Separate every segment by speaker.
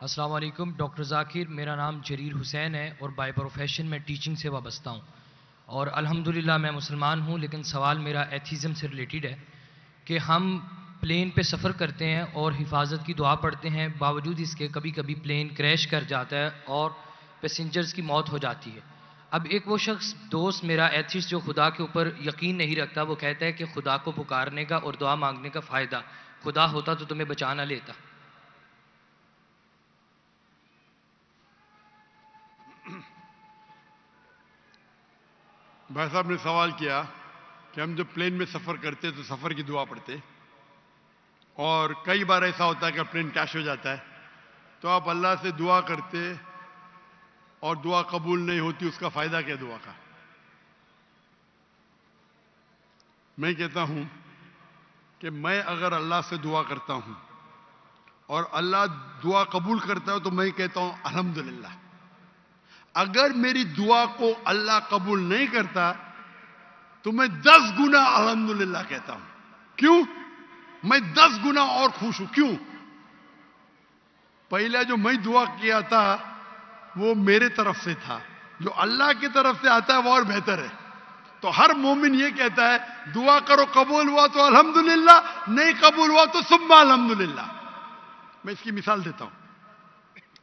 Speaker 1: السلام علیکم ڈاکٹر ذاکر، میرا نام جریر حسین ہے اور بائی پروفیشن میں ٹیچنگ سے وابستہ ہوں، اور الحمدللہ میں مسلمان ہوں، لیکن سوال میرا ایتھیزم سے ریلیٹڈ ہے کہ ہم پلین پہ سفر کرتے ہیں اور حفاظت کی دعا پڑھتے ہیں، باوجود اس کے کبھی کبھی پلین کریش کر جاتا ہے اور پیسنجرز کی موت ہو جاتی ہے۔ اب ایک وہ شخص دوست میرا ایتھیسٹ جو خدا کے اوپر یقین نہیں رکھتا، وہ کہتا ہے کہ خدا کو پکارنے کا اور دعا مانگنے کا فائدہ، خدا ہوتا تو تمہیں بچا نہ لیتا۔
Speaker 2: بھائی صاحب نے سوال کیا کہ ہم جب پلین میں سفر کرتے تو سفر کی دعا پڑھتے، اور کئی بار ایسا ہوتا ہے کہ پلین کریش ہو جاتا ہے تو آپ اللہ سے دعا کرتے اور دعا قبول نہیں ہوتی، اس کا فائدہ کیا دعا کا؟ میں کہتا ہوں کہ میں اگر اللہ سے دعا کرتا ہوں اور اللہ دعا قبول کرتا ہے تو میں کہتا ہوں الحمدللہ۔ اگر میری دعا کو اللہ قبول نہیں کرتا تو میں 10 گنا الحمدللہ کہتا ہوں۔ کیوں؟ میں 10 گنا اور خوش ہوں۔ کیوں؟ پہلا جو میں دعا کیا تھا وہ میرے طرف سے تھا، جو اللہ کی طرف سے آتا ہے وہ اور بہتر ہے۔ تو ہر مومن یہ کہتا ہے دعا کرو، قبول ہوا تو الحمدللہ، نہیں قبول ہوا تو ثم الحمدللہ۔ میں اس کی مثال دیتا ہوں۔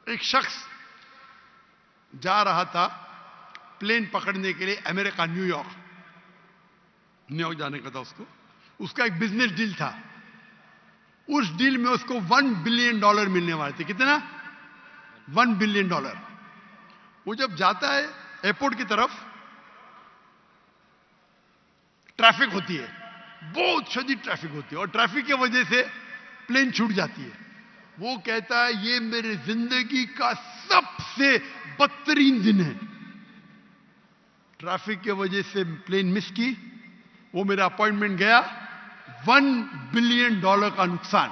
Speaker 2: ایک شخص جا رہا تھا پلین پکڑنے کے لیے امریکہ، نیو یارک جانے کا تھا اس کا ایک بزنس ڈیل تھا۔ اس ڈیل میں اس کو $1 بلین ملنے والے تھے۔ کتنا؟ $1 بلین۔ وہ جب جاتا ہے ایئرپورٹ کی طرف، ٹریفک ہوتی ہے، بہت شدید ٹریفک ہوتی ہے، اور ٹریفک کی وجہ سے پلین چھوٹ جاتی ہے۔ وہ کہتا ہے یہ میرے زندگی کا سب سے بدترین دن ہے۔ ٹریفک کی وجہ سے پلین مس کی، وہ میرا اپوائنٹمنٹ گیا، $1 بلین کا نقصان۔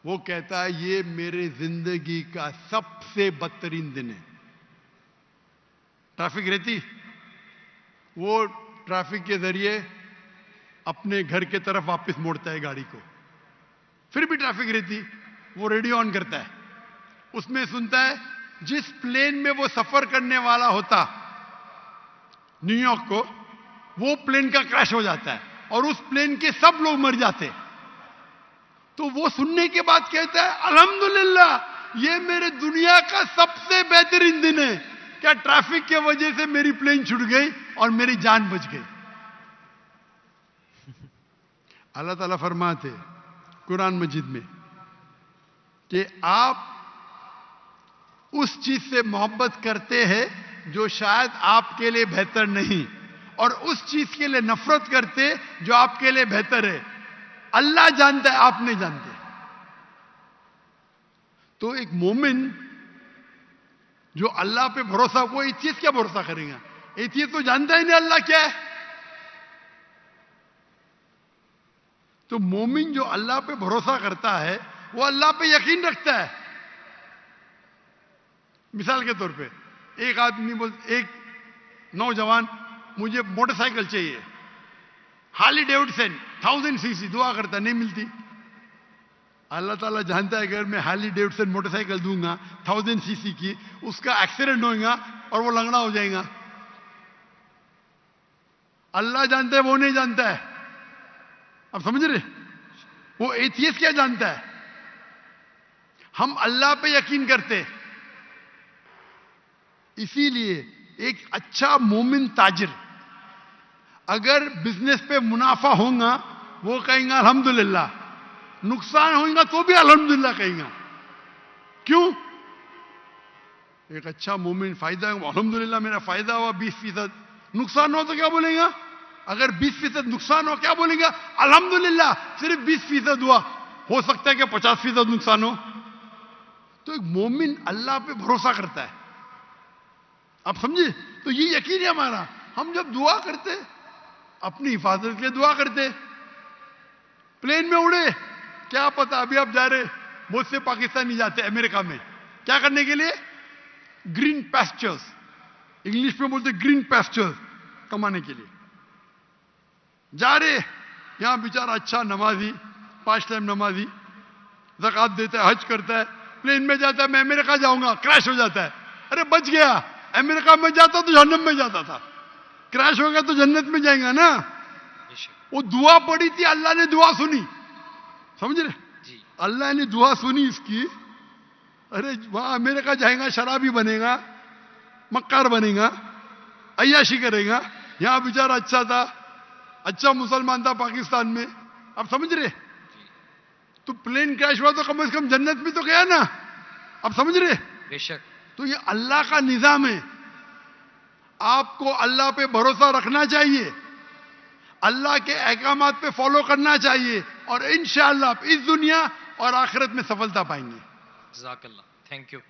Speaker 2: وہ کہتا ہے یہ میرے زندگی کا سب سے بدترین دن ہے۔ ٹریفک رہتی، وہ ٹریفک کے ذریعے اپنے گھر کے طرف واپس موڑتا ہے گاڑی کو۔ پھر بھی ٹریفک رہتی، وہ ریڈیو آن کرتا ہے، اس میں سنتا ہے جس پلین میں وہ سفر کرنے والا ہوتا نیو یارک کو، وہ پلین کا کریش ہو جاتا ہے اور اس پلین کے سب لوگ مر جاتے۔ تو وہ سننے کے بعد کہتا ہے الحمدللہ یہ میرے دنیا کا سب سے بہترین دن ہے، کیا ٹریفک کی وجہ سے میری پلین چھوٹ گئی اور میری جان بچ گئی۔ اللہ تعالیٰ فرماتے قرآن مجید میں کہ آپ اس چیز سے محبت کرتے ہیں جو شاید آپ کے لیے بہتر نہیں، اور اس چیز کے لیے نفرت کرتے جو آپ کے لیے بہتر ہے۔ اللہ جانتا ہے، آپ نہیں جانتے۔ تو ایک مومن جو اللہ پہ بھروسہ، وہ اس چیز کیا بھروسہ کرے گا؟ یہ چیز تو جانتا ہی نہیں اللہ کیا ہے۔ تو مومن جو اللہ پہ بھروسہ کرتا ہے وہ اللہ پہ یقین رکھتا ہے۔ مثال کے طور پہ ایک آدمی ایک نوجوان مجھے موٹر سائیکل چاہیے، ہارلی ڈیوڈسن 1000 cc، دعا کرتا نہیں ملتی۔ اللہ تعالیٰ جانتا ہے اگر میں ہارلی ڈیوڈسن موٹر سائیکل دوں گا 1000 cc کی، اس کا ایکسیڈنٹ ہوگا اور وہ لنگڑا ہو جائے گا۔ اللہ جانتا ہے، وہ نہیں جانتا ہے۔ اب سمجھ رہے؟ وہ ایتھیسٹ کیا جانتا ہے؟ ہم اللہ پہ یقین کرتے۔ اسی لیے ایک اچھا مومن تاجر اگر بزنس پہ منافع ہوگا وہ کہیں گا الحمدللہ، نقصان ہوگا تو بھی الحمدللہ کہیں گا۔ کیوں؟ ایک اچھا مومن فائدہ ہے، الحمدللہ میرا فائدہ ہوا 20%، نقصان ہو تو کیا بولیں گا؟ اگر 20% نقصان ہو کیا بولیں گا؟ الحمدللہ صرف 20% ہوا، ہو سکتا ہے کہ 50% نقصان ہو۔ تو ایک مومن اللہ پہ بھروسہ کرتا ہے۔ آپ سمجھے؟ تو یہ یقین ہے ہمارا۔ ہم جب دعا کرتے اپنی حفاظت کے لیے دعا کرتے، پلین میں اڑے، کیا پتا ابھی آپ جا رہے، بہت سے پاکستانی جاتے امریکہ میں کیا کرنے کے لیے؟ گرین پیسچرز، انگلش میں بولتے گرین پیسچرز کمانے کے لیے جا رہے۔ یہاں بیچارہ اچھا نمازی، 5 ٹائم نمازی، زکات دیتا ہے, حج کرتا ہے, پلین میں جاتا ہے, میں امریکہ جاؤں گا, کریش ہو جاتا ہے, ارے بچ گیا, امریکہ میں جاتا تو جہنم میں جاتا تھا, کریش ہو گیا تو جنت میں جائیں گا نا. وہ دعا پڑی تھی, اللہ نے دعا سنی, سمجھ رہے, اللہ نے دعا سنی اس کی. ارے وہاں امریکہ جائیں گا, شرابی بنے گا, مکار بنے گا, عیاشی کرے گا. یہاں بیچارہ اچھا تھا, اچھا مسلمان تھا پاکستان میں. اب سمجھ رہے, تو پلین کریش ہوا تو کم از کم جنت میں تو گیا نا. اب سمجھ رہے,
Speaker 1: بے شک.
Speaker 2: تو یہ اللہ کا نظام ہے. آپ کو اللہ پہ بھروسہ رکھنا چاہیے, اللہ کے احکامات پہ فالو کرنا چاہیے, اور انشاءاللہ آپ اس دنیا اور آخرت میں سفلتا پائیں گے.
Speaker 1: جزاک اللہ, تھینک یو.